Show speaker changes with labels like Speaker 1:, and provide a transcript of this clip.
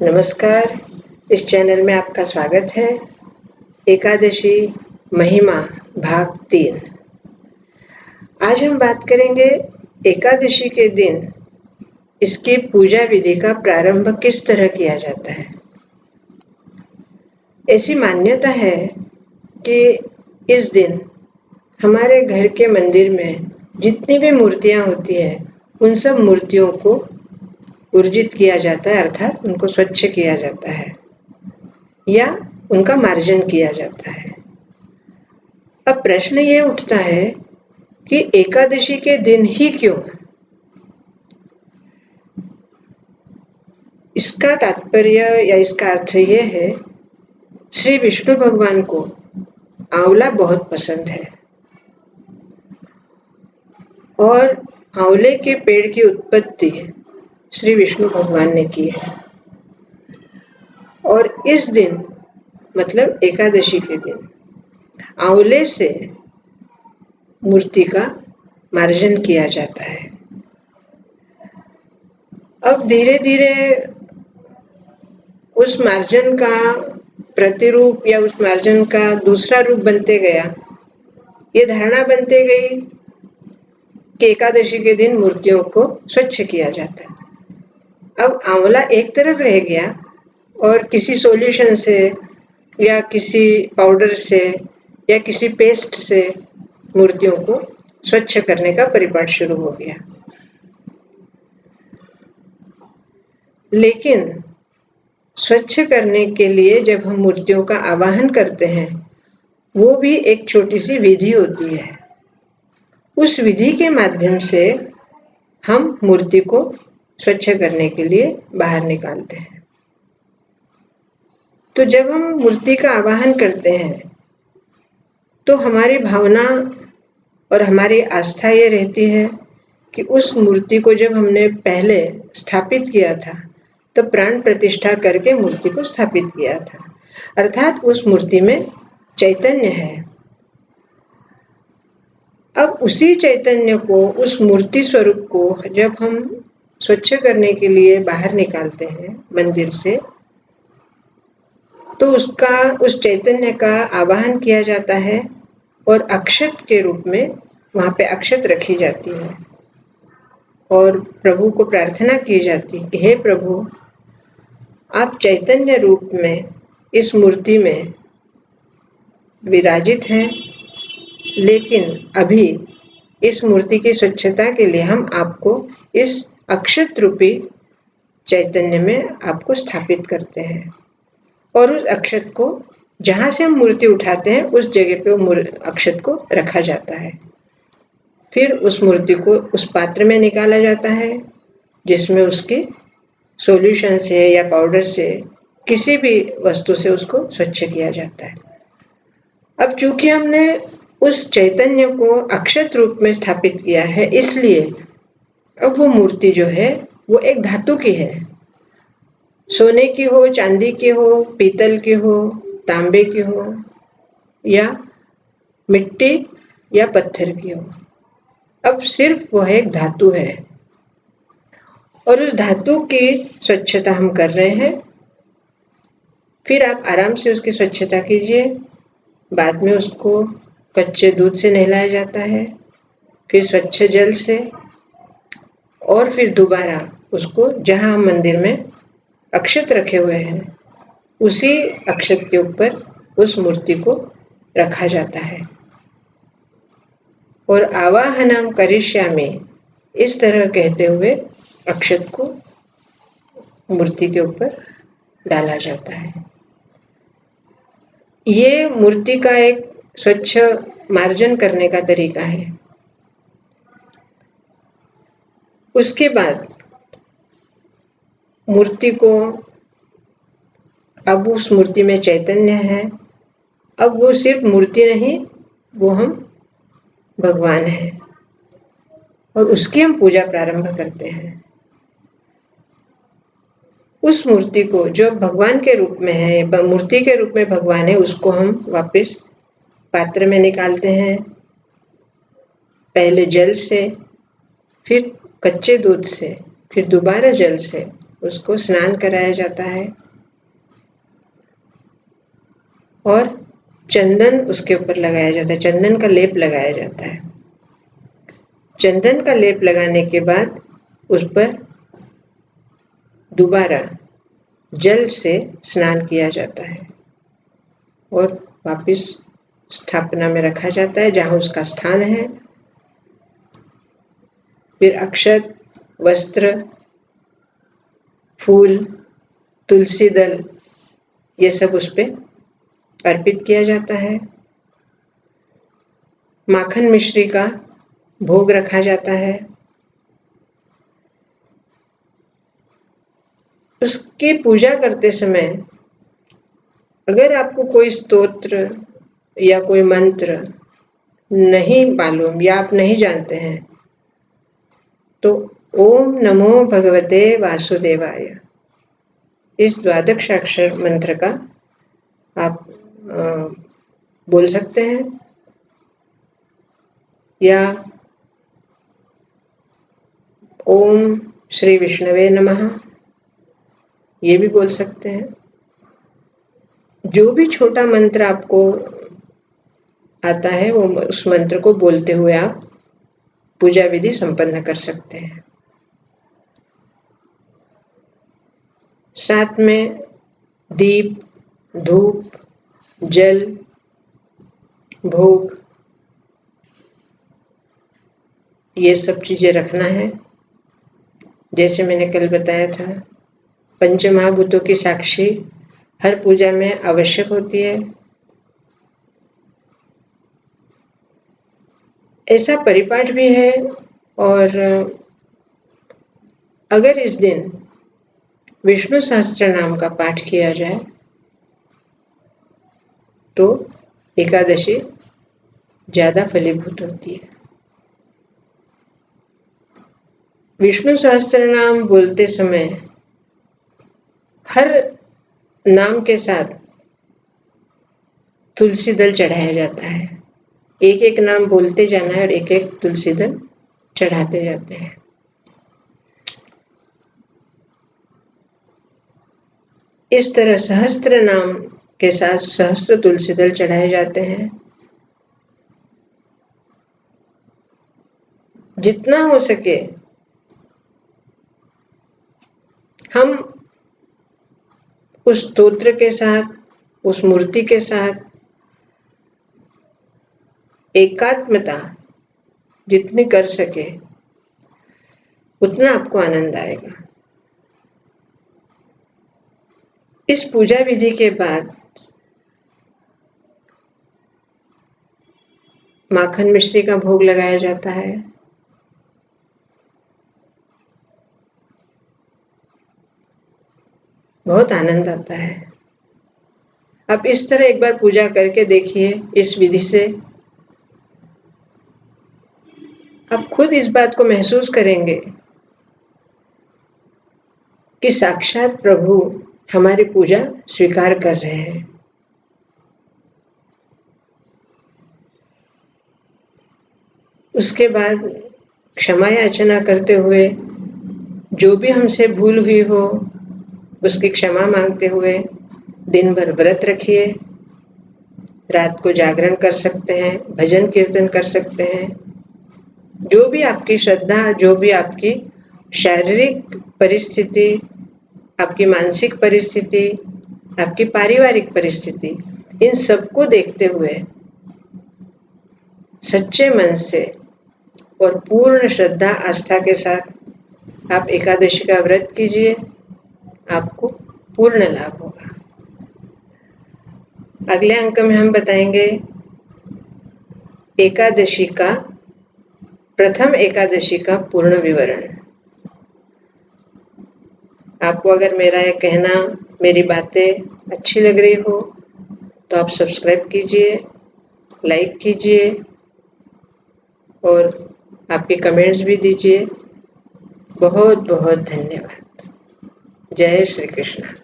Speaker 1: नमस्कार। इस चैनल में आपका स्वागत है। एकादशी महिमा भाग 3। आज हम बात करेंगे एकादशी के दिन इसकी पूजा विधि का प्रारंभ किस तरह किया जाता है। ऐसी मान्यता है कि इस दिन हमारे घर के मंदिर में जितनी भी मूर्तियां होती है उन सब मूर्तियों को उर्जित किया जाता है, अर्थात उनको स्वच्छ किया जाता है या उनका मार्जन किया जाता है। अब प्रश्न ये उठता है कि एकादशी के दिन ही क्यों? इसका तात्पर्य या इसका अर्थ ये है, श्री विष्णु भगवान को आंवला बहुत पसंद है और आंवले के पेड़ की उत्पत्ति श्री विष्णु भगवान ने की है और इस दिन मतलब एकादशी के दिन आंवले से मूर्ति का मार्जन किया जाता है। अब धीरे धीरे उस मार्जन का प्रतिरूप या उस मार्जन का दूसरा रूप बनते गया। ये धारणा बनते गई कि एकादशी के दिन मूर्तियों को स्वच्छ किया जाता है। अब आंवला एक तरफ रह गया और किसी सॉल्यूशन से या किसी पाउडर से या किसी पेस्ट से मूर्तियों को स्वच्छ करने का परिपाठ शुरू हो गया। लेकिन स्वच्छ करने के लिए जब हम मूर्तियों का आवाहन करते हैं, वो भी एक छोटी सी विधि होती है। उस विधि के माध्यम से हम मूर्ति को स्वच्छ करने के लिए बाहर निकालते हैं। तो जब हम मूर्ति का आवाहन करते हैं तो हमारी भावना और हमारी आस्था ये रहती है कि उस मूर्ति को जब हमने पहले स्थापित किया था तो प्राण प्रतिष्ठा करके मूर्ति को स्थापित किया था, अर्थात उस मूर्ति में चैतन्य है। अब उसी चैतन्य को, उस मूर्ति स्वरूप को जब हम स्वच्छ करने के लिए बाहर निकालते हैं मंदिर से, तो उस चैतन्य का आवाहन किया जाता है और अक्षत के रूप में वहां पे अक्षत रखी जाती है और प्रभु को प्रार्थना की जाती है कि हे प्रभु, आप चैतन्य रूप में इस मूर्ति में विराजित हैं, लेकिन अभी इस मूर्ति की स्वच्छता के लिए हम आपको इस अक्षत रूपी चैतन्य में आपको स्थापित करते हैं और उस अक्षत को जहां से हम मूर्ति उठाते हैं उस जगह पे वो अक्षत को रखा जाता है। फिर उस मूर्ति को उस पात्र में निकाला जाता है जिसमें उसकी सॉल्यूशन से या पाउडर से किसी भी वस्तु से उसको स्वच्छ किया जाता है। अब चूंकि हमने उस चैतन्य को अक्षत रूप में स्थापित किया है, इसलिए अब वो मूर्ति जो है वो एक धातु की है। सोने की हो, चांदी की हो, पीतल की हो, तांबे की हो या मिट्टी या पत्थर की हो, अब सिर्फ वह एक धातु है और उस धातु की स्वच्छता हम कर रहे हैं। फिर आप आराम से उसकी स्वच्छता कीजिए। बाद में उसको कच्चे दूध से नहलाया जाता है, फिर स्वच्छ जल से, और फिर दोबारा उसको जहां हम मंदिर में अक्षत रखे हुए हैं उसी अक्षत के ऊपर उस मूर्ति को रखा जाता है और आवाहनम करिष्यामि इस तरह कहते हुए अक्षत को मूर्ति के ऊपर डाला जाता है। ये मूर्ति का एक स्वच्छ मार्जन करने का तरीका है। उसके बाद मूर्ति को, अब उस मूर्ति में चैतन्य है, अब वो सिर्फ मूर्ति नहीं, वो हम भगवान हैं और उसकी हम पूजा प्रारंभ करते हैं। उस मूर्ति को जो भगवान के रूप में है, मूर्ति के रूप में भगवान है, उसको हम वापस पात्र में निकालते हैं, पहले जल से, फिर कच्चे दूध से, फिर दोबारा जल से उसको स्नान कराया जाता है और चंदन उसके ऊपर लगाया जाता है, चंदन का लेप लगाया जाता है। चंदन का लेप लगाने के बाद उस पर दोबारा जल से स्नान किया जाता है और वापस स्थापना में रखा जाता है जहाँ उसका स्थान है। फिर अक्षत, वस्त्र, फूल, तुलसी दल ये सब उस पे अर्पित किया जाता है। माखन मिश्री का भोग रखा जाता है। उसकी पूजा करते समय अगर आपको कोई स्तोत्र या कोई मंत्र नहीं मालूम या आप नहीं जानते हैं तो ओम नमो भगवते वासुदेवाय इस द्वादशाक्षर मंत्र का आप बोल सकते हैं या ओम श्री विष्णवे नमः ये भी बोल सकते हैं। जो भी छोटा मंत्र आपको आता है वो उस मंत्र को बोलते हुए आप पूजा विधि संपन्न कर सकते हैं। साथ में दीप, धूप, जल, भोग ये सब चीजें रखना है। जैसे मैंने कल बताया था, पंच महाभूतों की साक्षी हर पूजा में आवश्यक होती है। ऐसा परिपाठ भी है और अगर इस दिन विष्णु सहस्त्र नाम का पाठ किया जाए तो एकादशी ज्यादा फलीभूत होती है। विष्णु सहस्त्र नाम बोलते समय हर नाम के साथ तुलसी दल चढ़ाया जाता है। एक एक नाम बोलते जाना है और एक एक तुलसी दल चढ़ाते जाते हैं। इस तरह सहस्त्र नाम के साथ सहस्त्र तुलसी दल चढ़ाए जाते हैं। जितना हो सके हम उस स्तोत्र के साथ, उस मूर्ति के साथ एकात्मता जितनी कर सके उतना आपको आनंद आएगा। इस पूजा विधि के बाद माखन मिश्री का भोग लगाया जाता है। बहुत आनंद आता है। आप इस तरह एक बार पूजा करके देखिए इस विधि से। आप खुद इस बात को महसूस करेंगे कि साक्षात प्रभु हमारी पूजा स्वीकार कर रहे हैं। उसके बाद क्षमा याचना करते हुए जो भी हमसे भूल हुई हो उसकी क्षमा मांगते हुए दिन भर व्रत रखिए। रात को जागरण कर सकते हैं, भजन कीर्तन कर सकते हैं। जो भी आपकी श्रद्धा, जो भी आपकी शारीरिक परिस्थिति, आपकी मानसिक परिस्थिति, आपकी पारिवारिक परिस्थिति, इन सबको देखते हुए सच्चे मन से और पूर्ण श्रद्धा आस्था के साथ आप एकादशी का व्रत कीजिए, आपको पूर्ण लाभ होगा। अगले अंक में हम बताएंगे एकादशी का, प्रथम एकादशी का पूर्ण विवरण। आपको अगर मेरा ये कहना, मेरी बातें अच्छी लग रही हो तो आप सब्सक्राइब कीजिए, लाइक कीजिए और आपके कमेंट्स भी दीजिए। बहुत बहुत धन्यवाद। जय श्री कृष्ण।